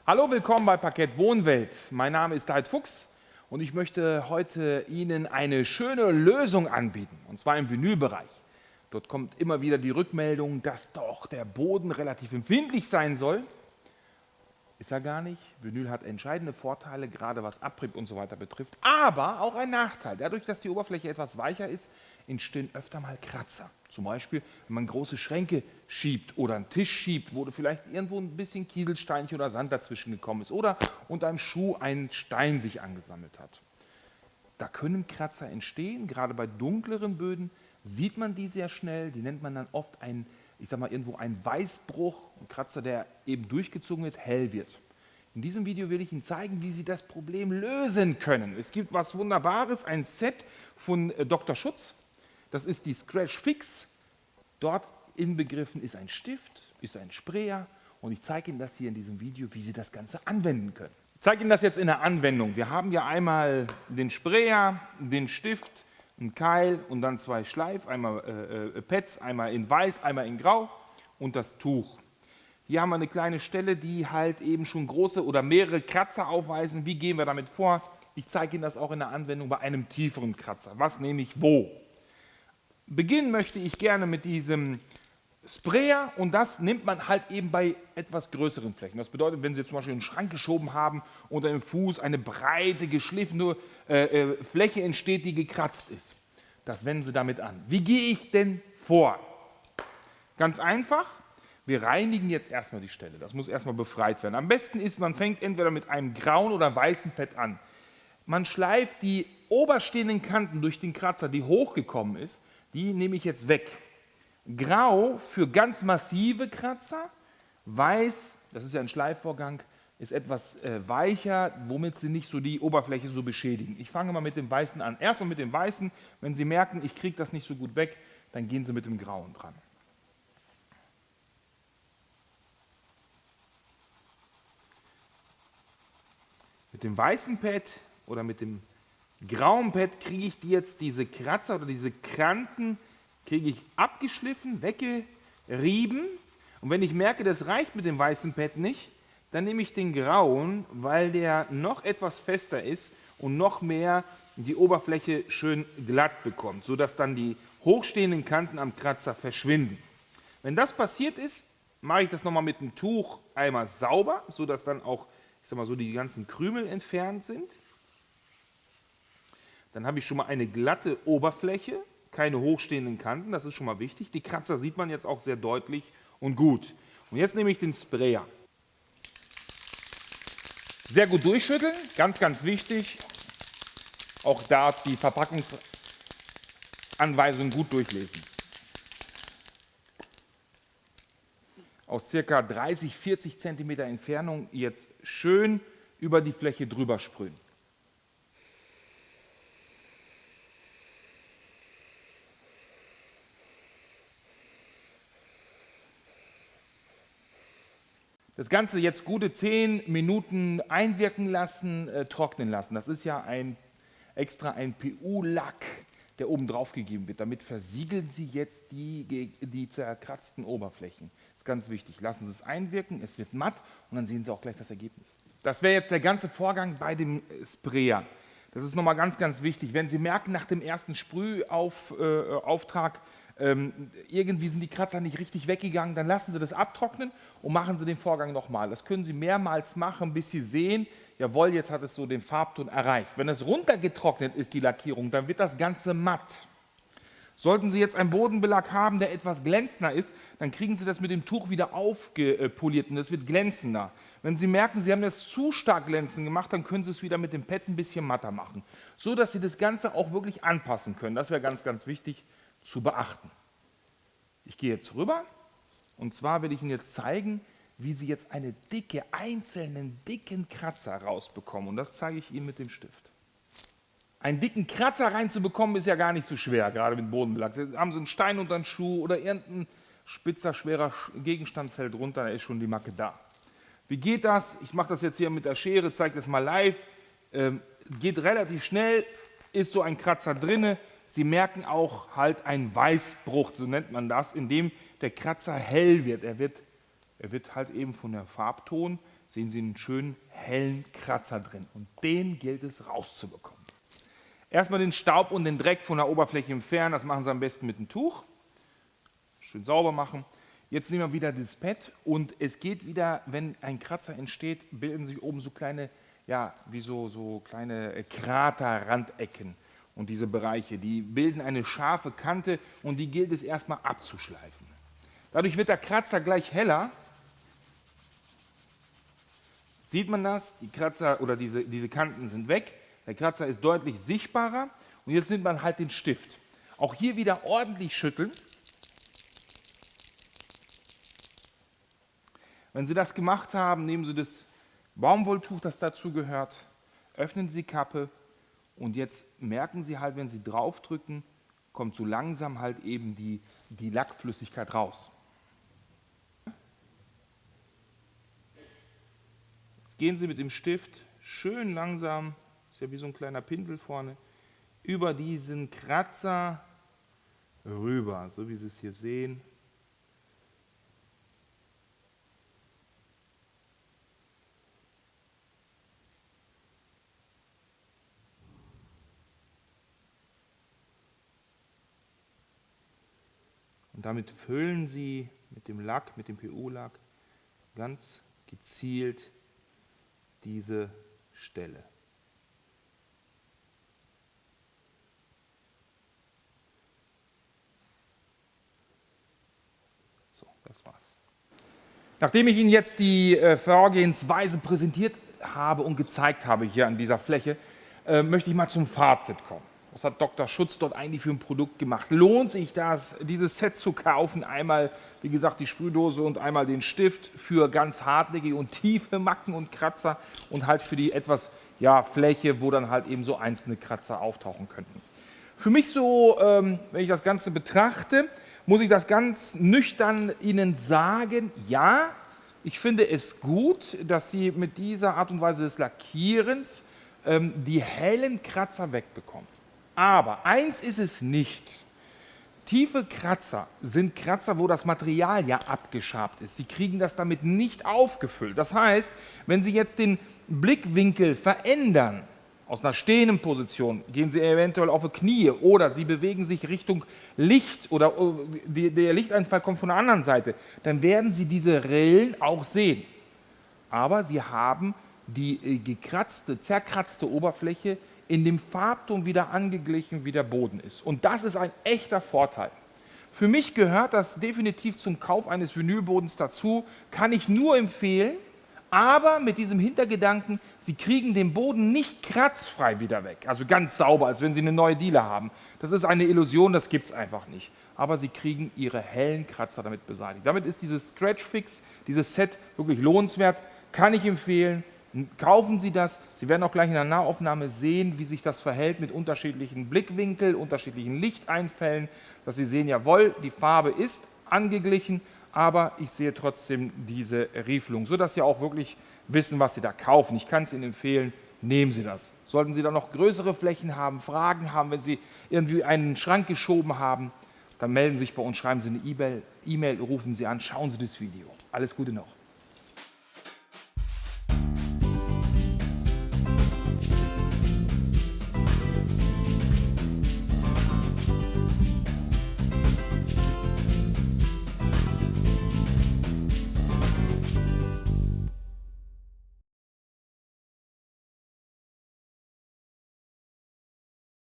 Hallo, willkommen bei Parkett Wohnwelt. Mein Name ist Deit Fuchs und ich möchte heute Ihnen eine schöne Lösung anbieten, und zwar im Vinylbereich. Dort kommt immer wieder die Rückmeldung, dass doch der Boden relativ empfindlich sein soll. Ist er gar nicht. Vinyl hat entscheidende Vorteile, gerade was Abrieb und so weiter betrifft, aber auch ein Nachteil. Dadurch, dass die Oberfläche etwas weicher ist, entstehen öfter mal Kratzer. Zum Beispiel, wenn man große Schränke schiebt oder einen Tisch schiebt, wo vielleicht irgendwo ein bisschen Kieselsteinchen oder Sand dazwischen gekommen ist oder unter einem Schuh ein Stein sich angesammelt hat. Da können Kratzer entstehen, gerade bei dunkleren Böden sieht man die sehr schnell. Die nennt man dann oft einen, ich sag mal, irgendwo einen Weißbruch, ein Kratzer, der eben durchgezogen wird, hell wird. In diesem Video will ich Ihnen zeigen, wie Sie das Problem lösen können. Es gibt was Wunderbares, ein Set von Dr. Schutz. Das ist die Scratch Fix. Dort inbegriffen ist ein Stift, ist ein Sprayer und ich zeige Ihnen das hier in diesem Video, wie Sie das Ganze anwenden können. Ich zeige Ihnen das jetzt in der Anwendung. Wir haben ja einmal den Sprayer, den Stift, einen Keil und dann zwei Schleif, einmal Pads, einmal in weiß, einmal in grau und das Tuch. Hier haben wir eine kleine Stelle, die halt eben schon große oder mehrere Kratzer aufweisen. Wie gehen wir damit vor? Ich zeige Ihnen das auch in der Anwendung bei einem tieferen Kratzer. Was nehme ich wo? Beginnen möchte ich gerne mit diesem Sprayer und das nimmt man halt eben bei etwas größeren Flächen. Das bedeutet, wenn Sie zum Beispiel einen Schrank geschoben haben unter dem Fuß eine breite, geschliffene Fläche entsteht, die gekratzt ist. Das wenden Sie damit an. Wie gehe ich denn vor? Ganz einfach, wir reinigen jetzt erstmal die Stelle. Das muss erstmal befreit werden. Am besten ist, man fängt entweder mit einem grauen oder weißen Pad an. Man schleift die oberstehenden Kanten durch den Kratzer, die hochgekommen ist, die nehme ich jetzt weg. Grau für ganz massive Kratzer, weiß, das ist ja ein Schleifvorgang, ist etwas weicher, womit Sie nicht so die Oberfläche so beschädigen. Ich fange mal mit dem Weißen an. Erstmal mit dem Weißen, wenn Sie merken, ich kriege das nicht so gut weg, dann gehen Sie mit dem Grauen dran. Mit dem weißen Pad oder mit dem grauen Pad kriege ich jetzt diese Kratzer oder diese Kanten kriege ich abgeschliffen, weggerieben. Und wenn ich merke, das reicht mit dem weißen Pad nicht, dann nehme ich den grauen, weil der noch etwas fester ist und noch mehr die Oberfläche schön glatt bekommt, sodass dann die hochstehenden Kanten am Kratzer verschwinden. Wenn das passiert ist, mache ich das nochmal mit dem Tuch einmal sauber, sodass dann auch, ich sag mal so, die ganzen Krümel entfernt sind. Dann habe ich schon mal eine glatte Oberfläche, keine hochstehenden Kanten, das ist schon mal wichtig. Die Kratzer sieht man jetzt auch sehr deutlich und gut. Und jetzt nehme ich den Sprayer. Sehr gut durchschütteln, ganz, ganz wichtig. Auch da die Verpackungsanweisung gut durchlesen. Aus ca. 30-40 cm Entfernung jetzt schön über die Fläche drüber sprühen. Das Ganze jetzt gute 10 Minuten einwirken lassen, trocknen lassen. Das ist ja extra ein PU-Lack, der oben drauf gegeben wird. Damit versiegeln Sie jetzt die zerkratzten Oberflächen. Das ist ganz wichtig. Lassen Sie es einwirken, es wird matt und dann sehen Sie auch gleich das Ergebnis. Das wäre jetzt der ganze Vorgang bei dem Sprayer. Das ist nochmal ganz, ganz wichtig. Wenn Sie merken, nach dem ersten Sprühauftrag, irgendwie sind die Kratzer nicht richtig weggegangen, dann lassen Sie das abtrocknen und machen Sie den Vorgang nochmal. Das können Sie mehrmals machen, bis Sie sehen, jawohl, jetzt hat es so den Farbton erreicht. Wenn es runtergetrocknet ist, die Lackierung, dann wird das Ganze matt. Sollten Sie jetzt einen Bodenbelag haben, der etwas glänzender ist, dann kriegen Sie das mit dem Tuch wieder aufgepoliert und das wird glänzender. Wenn Sie merken, Sie haben das zu stark glänzend gemacht, dann können Sie es wieder mit dem Pad ein bisschen matter machen, so dass Sie das Ganze auch wirklich anpassen können. Das wäre ganz, ganz wichtig zu beachten. Ich gehe jetzt rüber und zwar will ich Ihnen jetzt zeigen, wie Sie jetzt einzelnen dicken Kratzer rausbekommen und das zeige ich Ihnen mit dem Stift. Einen dicken Kratzer reinzubekommen ist ja gar nicht so schwer, gerade mit Bodenbelag. Da haben Sie einen Stein unter den Schuh oder irgendein spitzer, schwerer Gegenstand fällt runter, da ist schon die Macke da. Wie geht das? Ich mache das jetzt hier mit der Schere, zeige das mal live. Geht relativ schnell, ist so ein Kratzer drinne. Sie merken auch halt einen Weißbruch, so nennt man das, indem der Kratzer hell wird. Er wird halt eben von der Farbton sehen Sie einen schönen hellen Kratzer drin und den gilt es rauszubekommen. Erstmal den Staub und den Dreck von der Oberfläche entfernen, das machen Sie am besten mit einem Tuch. Schön sauber machen. Jetzt nehmen wir wieder das Pad und es geht wieder, wenn ein Kratzer entsteht, bilden sich oben so kleine, ja, wie so kleine Kraterrandecken. Und diese Bereiche, die bilden eine scharfe Kante und die gilt es erstmal abzuschleifen. Dadurch wird der Kratzer gleich heller. Sieht man das? Die Kratzer oder diese Kanten sind weg. Der Kratzer ist deutlich sichtbarer. Und jetzt nimmt man halt den Stift. Auch hier wieder ordentlich schütteln. Wenn Sie das gemacht haben, nehmen Sie das Baumwolltuch, das dazu gehört, öffnen Sie die Kappe und jetzt merken Sie halt, wenn Sie draufdrücken, kommt so langsam halt eben die Lackflüssigkeit raus. Jetzt gehen Sie mit dem Stift schön langsam, ist ja wie so ein kleiner Pinsel vorne, über diesen Kratzer rüber, so wie Sie es hier sehen. Und damit füllen Sie mit dem Lack, mit dem PU-Lack, ganz gezielt diese Stelle. So, das war's. Nachdem ich Ihnen jetzt die Vorgehensweise präsentiert habe und gezeigt habe hier an dieser Fläche, möchte ich mal zum Fazit kommen. Was hat Dr. Schutz dort eigentlich für ein Produkt gemacht? Lohnt sich das, dieses Set zu kaufen? Einmal, wie gesagt, die Sprühdose und einmal den Stift für ganz hartnäckige und tiefe Macken und Kratzer und halt für die etwas Fläche, wo dann halt eben so einzelne Kratzer auftauchen könnten. Für mich so, wenn ich das Ganze betrachte, muss ich das ganz nüchtern Ihnen sagen, ja, ich finde es gut, dass Sie mit dieser Art und Weise des Lackierens die hellen Kratzer wegbekommen. Aber eins ist es nicht. Tiefe Kratzer sind Kratzer, wo das Material ja abgeschabt ist. Sie kriegen das damit nicht aufgefüllt. Das heißt, wenn Sie jetzt den Blickwinkel verändern, aus einer stehenden Position, gehen Sie eventuell auf die Knie oder Sie bewegen sich Richtung Licht oder der Lichteinfall kommt von der anderen Seite, dann werden Sie diese Rillen auch sehen. Aber Sie haben die zerkratzte Oberfläche in dem Farbton wieder angeglichen, wie der Boden ist. Und das ist ein echter Vorteil. Für mich gehört das definitiv zum Kauf eines Vinylbodens dazu, kann ich nur empfehlen, aber mit diesem Hintergedanken, Sie kriegen den Boden nicht kratzfrei wieder weg, also ganz sauber, als wenn Sie eine neue Diele haben. Das ist eine Illusion, das gibt es einfach nicht. Aber Sie kriegen Ihre hellen Kratzer damit beseitigt. Damit ist dieses Stretch Fix, dieses Set wirklich lohnenswert, kann ich empfehlen. Kaufen Sie das. Sie werden auch gleich in der Nahaufnahme sehen, wie sich das verhält mit unterschiedlichen Blickwinkeln, unterschiedlichen Lichteinfällen, dass Sie sehen, jawohl, die Farbe ist angeglichen, aber ich sehe trotzdem diese Riefelung, sodass Sie auch wirklich wissen, was Sie da kaufen. Ich kann es Ihnen empfehlen, nehmen Sie das. Sollten Sie dann noch größere Flächen haben, Fragen haben, wenn Sie irgendwie einen Schrank geschoben haben, dann melden Sie sich bei uns, schreiben Sie eine E-Mail, rufen Sie an, schauen Sie das Video. Alles Gute noch.